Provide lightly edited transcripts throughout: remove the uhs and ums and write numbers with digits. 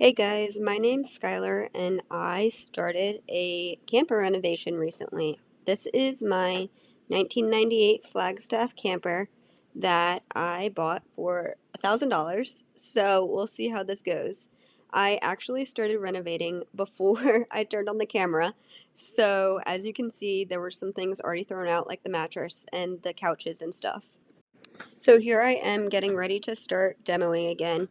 Hey guys, my name's Skylar and I started a camper renovation recently. This is my 1998 Flagstaff camper that I bought for $1,000, so we'll see how this goes. I actually started renovating before I turned on the camera, so as you can see, there were some things already thrown out, like the mattress and the couches and stuff. So here I am getting ready to start demoing again.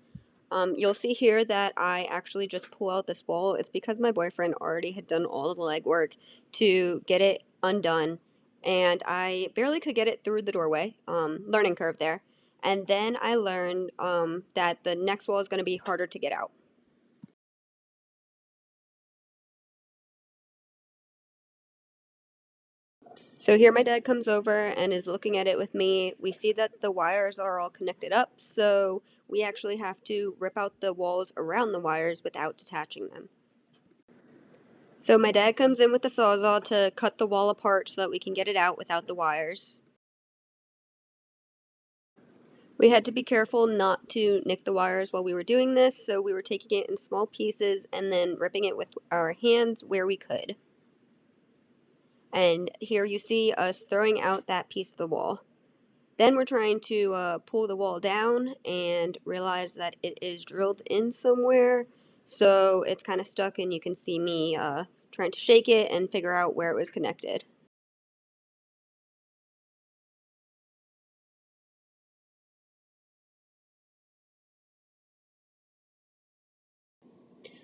You'll see here that I actually just pull out this wall. It's because my boyfriend already had done all of the legwork to get it undone, and I barely could get it through the doorway. Learning curve there. And then I learned that the next wall is going to be harder to get out. So here my dad comes over and is looking at it with me. We see that the wires are all connected up, so we actually have to rip out the walls around the wires without detaching them. So my dad comes in with the Sawzall to cut the wall apart so that we can get it out without the wires. We had to be careful not to nick the wires while we were doing this, so we were taking it in small pieces and then ripping it with our hands where we could. And here you see us throwing out that piece of the wall. Then we're trying to pull the wall down and realize that it is drilled in somewhere, so it's kind of stuck, and you can see me trying to shake it and figure out where it was connected.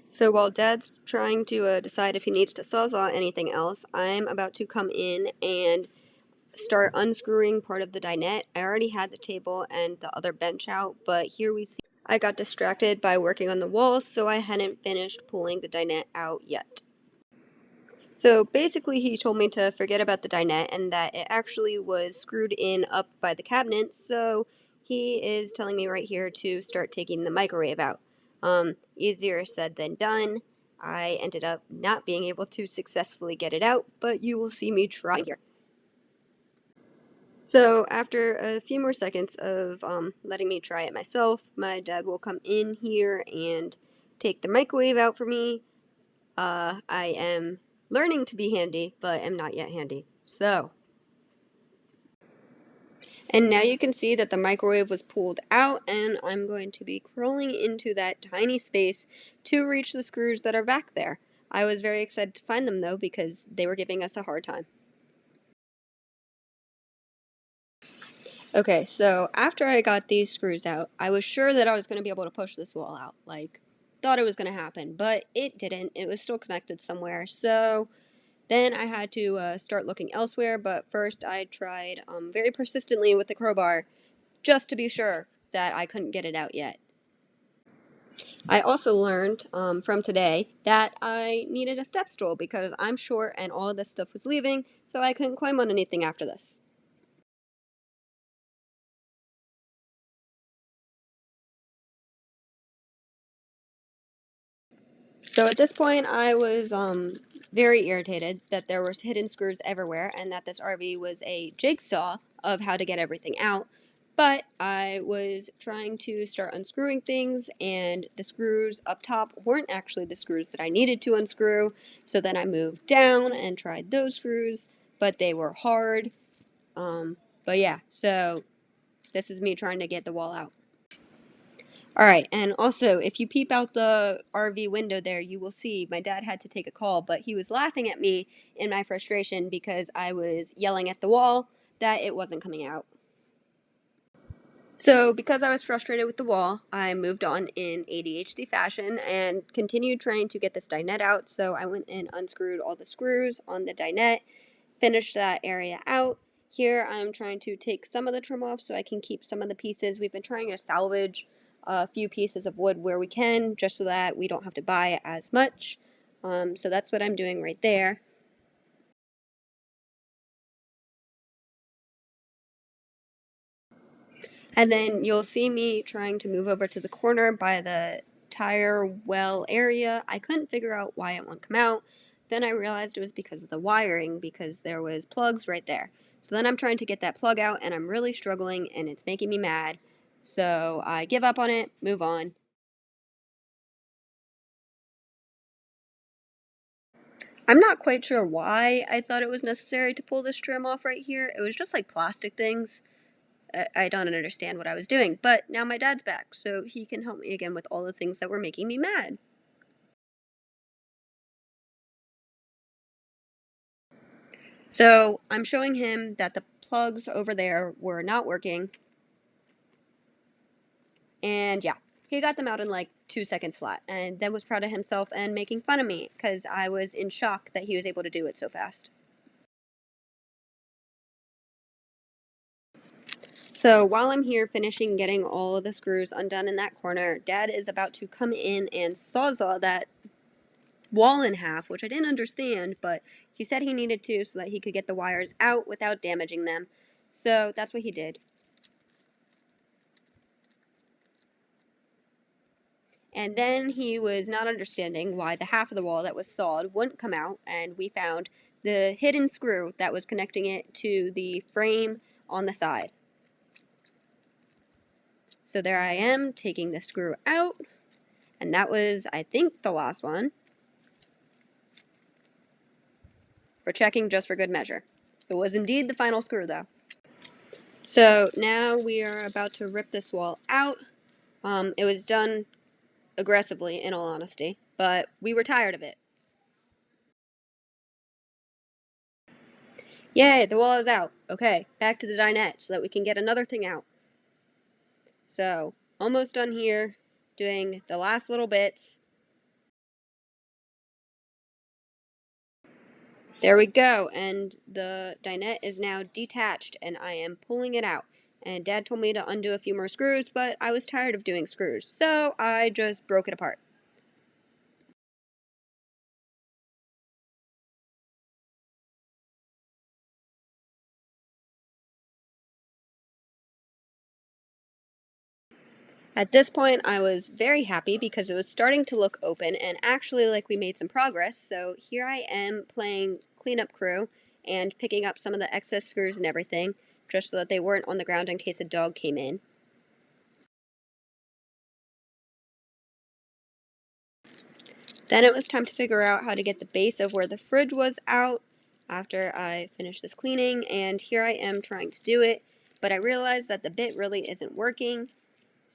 So while Dad's trying to decide if he needs to sawzall anything else, I'm about to come in and start unscrewing part of the dinette. I already had the table and the other bench out, but here we see I got distracted by working on the walls, so I hadn't finished pulling the dinette out yet. So basically, he told me to forget about the dinette and that it actually was screwed in up by the cabinet. So he is telling me right here to start taking the microwave out. Easier said than done. I ended up not being able to successfully get it out, but you will see me try here. So after a few more seconds of letting me try it myself, my dad will come in here and take the microwave out for me. I am learning to be handy, but am not yet handy. So, and now you can see that the microwave was pulled out, and I'm going to be crawling into that tiny space to reach the screws that are back there. I was very excited to find them though, because they were giving us a hard time. Okay, so after I got these screws out, I was sure that I was going to be able to push this wall out. Like, thought it was going to happen, but it didn't. It was still connected somewhere. So then I had to start looking elsewhere, but first I tried very persistently with the crowbar just to be sure that I couldn't get it out yet. I also learned from today that I needed a step stool because I'm short and all of this stuff was leaving, so I couldn't climb on anything after this. So at this point, I was very irritated that there was hidden screws everywhere and that this RV was a jigsaw of how to get everything out. But I was trying to start unscrewing things, and the screws up top weren't actually the screws that I needed to unscrew. So then I moved down and tried those screws, but they were hard. But yeah, so this is me trying to get the wall out. All right, and also, if you peep out the RV window there, you will see my dad had to take a call, but he was laughing at me in my frustration because I was yelling at the wall that it wasn't coming out. So, because I was frustrated with the wall, I moved on in ADHD fashion and continued trying to get this dinette out. So, I went and unscrewed all the screws on the dinette, finished that area out. Here, I'm trying to take some of the trim off so I can keep some of the pieces. We've been trying to salvage a few pieces of wood where we can, just so that we don't have to buy as much. So, that's what I'm doing right there. And then you'll see me trying to move over to the corner by the tire well area. I couldn't figure out why it wouldn't come out. Then I realized it was because of the wiring, because there was plugs right there. So then I'm trying to get that plug out, and I'm really struggling, and it's making me mad. So I give up on it, move on. I'm not quite sure why I thought it was necessary to pull this trim off right here. It was just like plastic things. I don't understand what I was doing, but now my dad's back, so he can help me again with all the things that were making me mad. So I'm showing him that the plugs over there were not working, and yeah, he got them out in like 2 seconds flat, and then was proud of himself and making fun of me because I was in shock that he was able to do it so fast. So while I'm here finishing getting all of the screws undone in that corner, Dad is about to come in and sawzall that wall in half, which I didn't understand, but he said he needed to so that he could get the wires out without damaging them. So that's what he did. And then he was not understanding why the half of the wall that was sawed wouldn't come out, and we found the hidden screw that was connecting it to the frame on the side. So there I am taking the screw out, and that was, I think, the last one. We're checking just for good measure. It was indeed the final screw, though. So now we are about to rip this wall out. It was done aggressively, in all honesty, but we were tired of it. Yay, the wall is out. Okay, back to the dinette so that we can get another thing out. So, almost done here, doing the last little bits. There we go, and the dinette is now detached, and I am pulling it out. And Dad told me to undo a few more screws, but I was tired of doing screws, so I just broke it apart. At this point, I was very happy because it was starting to look open and actually like we made some progress. So here I am playing cleanup crew and picking up some of the excess screws and everything, just so that they weren't on the ground in case a dog came in. Then it was time to figure out how to get the base of where the fridge was out after I finished this cleaning, and here I am trying to do it, but I realized that the bit really isn't working.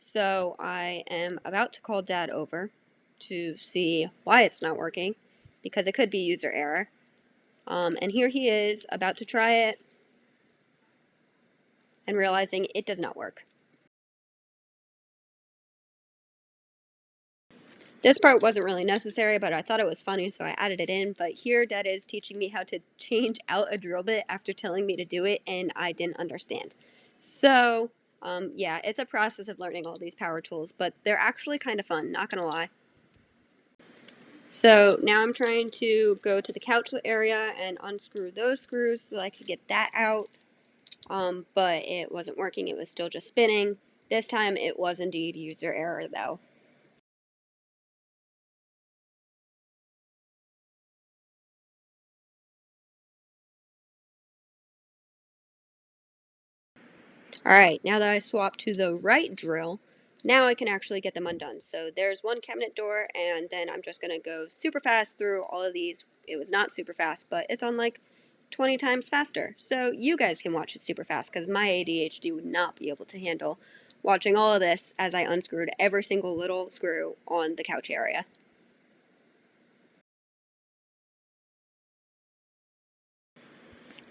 So I am about to call Dad over to see why it's not working, because it could be user error. And here he is about to try it and realizing it does not work. This part wasn't really necessary, but I thought it was funny, so I added it in. But here Dad is teaching me how to change out a drill bit after telling me to do it, and I didn't understand. So, yeah, it's a process of learning all these power tools, but they're actually kind of fun, not gonna lie. So now I'm trying to go to the couch area and unscrew those screws so that I could get that out. But it wasn't working, it was still just spinning. This time it was indeed user error though. Alright, now that I swapped to the right drill, now I can actually get them undone. So there's one cabinet door, and then I'm just going to go super fast through all of these. It was not super fast, but it's on like 20 times faster. So you guys can watch it super fast because my ADHD would not be able to handle watching all of this as I unscrewed every single little screw on the couch area.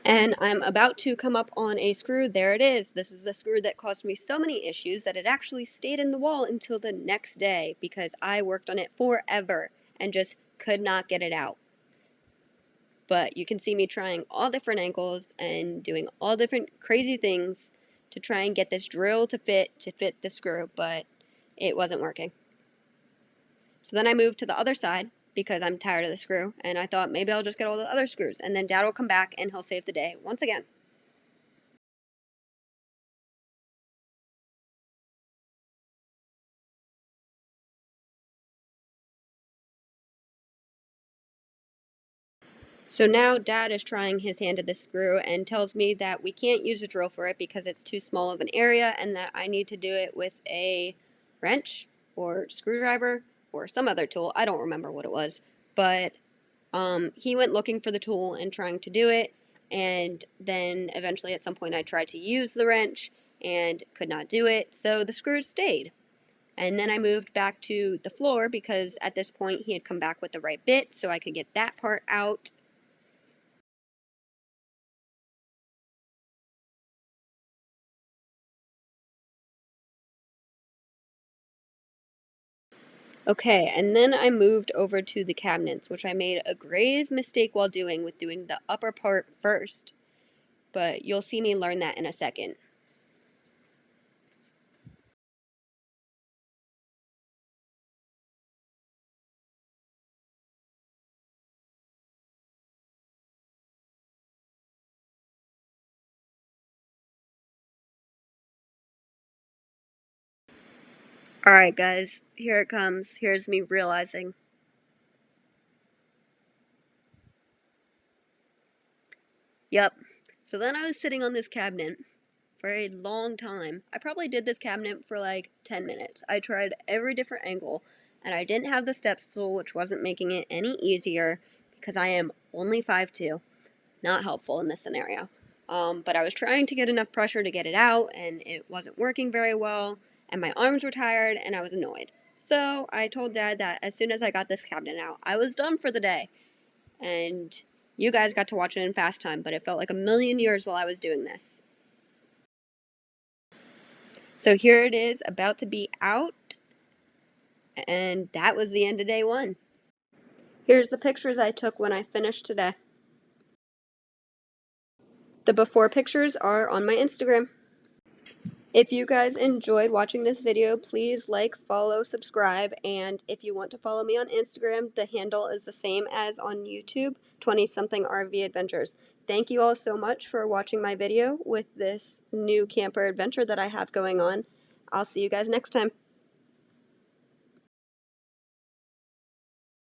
And I'm about to come up on a screw. There it is. This is the screw that caused me so many issues that it actually stayed in the wall until the next day because I worked on it forever and just could not get it out. But you can see me trying all different angles and doing all different crazy things to try and get this drill to fit the screw, but it wasn't working. So then I moved to the other side because I'm tired of the screw, and I thought maybe I'll just get all the other screws, and then Dad will come back and he'll save the day once again. So now Dad is trying his hand at the screw and tells me that we can't use a drill for it because it's too small of an area and that I need to do it with a wrench or screwdriver or some other tool. I don't remember what it was, but He went looking for the tool and trying to do it, and then eventually at some point I tried to use the wrench and could not do it, so the screws stayed. And then I moved back to the floor because at this point he had come back with the right bit so I could get that part out. Okay, and then I moved over to the cabinets, which I made a grave mistake while doing with doing the upper part first. But you'll see me learn that in a second. Alright, guys, here it comes. Here's me realizing. Yep. So then I was sitting on this cabinet for a long time. I probably did this cabinet for like 10 minutes. I tried every different angle, and I didn't have the step stool, which wasn't making it any easier because I am only 5'2". Not helpful in this scenario. But I was trying to get enough pressure to get it out, and it wasn't working very well, and my arms were tired, and I was annoyed. So I told Dad that as soon as I got this cabinet out, I was done for the day. And you guys got to watch it in fast time, but it felt like a million years while I was doing this. So here it is, about to be out, and that was the end of day one. Here's the pictures I took when I finished today. The before pictures are on my Instagram. If you guys enjoyed watching this video, please like, follow, subscribe, and if you want to follow me on Instagram, the handle is the same as on YouTube, 20-something RV Adventures. Thank you all so much for watching my video with this new camper adventure that I have going on. I'll see you guys next time.